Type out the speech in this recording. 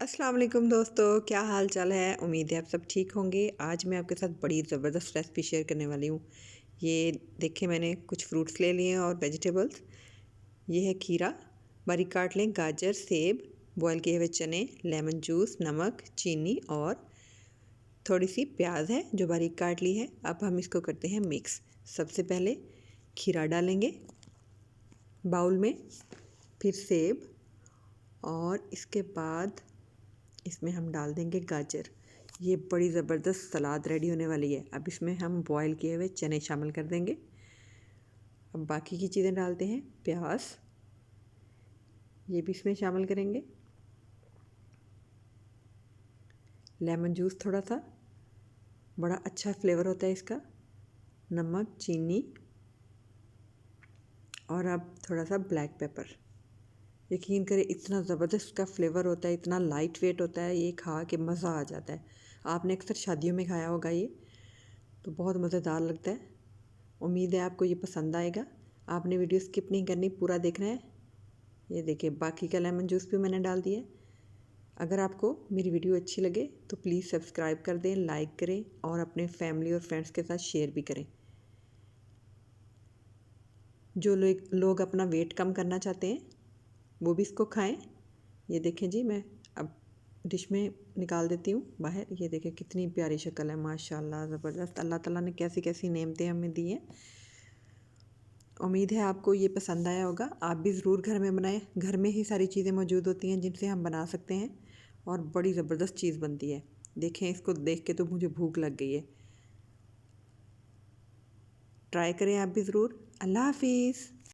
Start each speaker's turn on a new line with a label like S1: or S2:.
S1: अस्सलाम वालेकुम दोस्तों, क्या हाल चाल है। उम्मीद है आप सब ठीक होंगे। आज मैं आपके साथ बड़ी ज़बरदस्त रेसिपी शेयर करने वाली हूँ। ये देखिए, मैंने कुछ फ्रूट्स ले लिए हैं और वेजिटेबल्स। ये है खीरा, बारीक काट लें। गाजर, सेब, बॉयल किए हुए चने, लेमन जूस, नमक, चीनी और थोड़ी सी प्याज है जो बारीक काट ली है। अब हम इसको करते हैं मिक्स। सबसे पहले खीरा डालेंगे बाउल में, फिर सेब, और इसके बाद इसमें हम डाल देंगे गाजर। ये बड़ी ज़बरदस्त सलाद रेडी होने वाली है। अब इसमें हम बॉईल किए हुए चने शामिल कर देंगे। अब बाकी की चीज़ें डालते हैं। प्याज, ये भी इसमें शामिल करेंगे। लेमन जूस थोड़ा सा, बड़ा अच्छा फ्लेवर होता है इसका। नमक, चीनी, और अब थोड़ा सा ब्लैक पेपर। यकीन करें, इतना ज़बरदस्त इसका फ्लेवर होता है, इतना लाइट वेट होता है, ये खा के मज़ा आ जाता है। आपने अक्सर शादियों में खाया होगा ये, तो बहुत मज़ेदार लगता है। उम्मीद है आपको ये पसंद आएगा। आपने वीडियो स्किप नहीं करनी, पूरा देखना है। ये देखिए, बाकी का लेमन जूस भी मैंने डाल दिया है। अगर आपको मेरी वीडियो अच्छी लगे तो प्लीज़ सब्सक्राइब कर दें, लाइक करें और अपने फैमिली और फ्रेंड्स के साथ शेयर भी करें। जो लोग अपना वेट कम करना चाहते हैं वो भी इसको खाएं। ये देखें जी, मैं अब डिश में निकाल देती हूँ बाहर। ये देखें कितनी प्यारी शक्ल है, माशाल्लाह ज़बरदस्त। अल्लाह ताला ने कैसी कैसी नेमतें हमें दी हैं। उम्मीद है आपको ये पसंद आया होगा। आप भी ज़रूर घर में बनाएं। घर में ही सारी चीज़ें मौजूद होती हैं जिनसे हम बना सकते हैं, और बड़ी ज़बरदस्त चीज़ बनती है। देखें, इसको देख के तो मुझे भूख लग गई है। ट्राई करें आप भी ज़रूर। अल्लाह हाफिज़।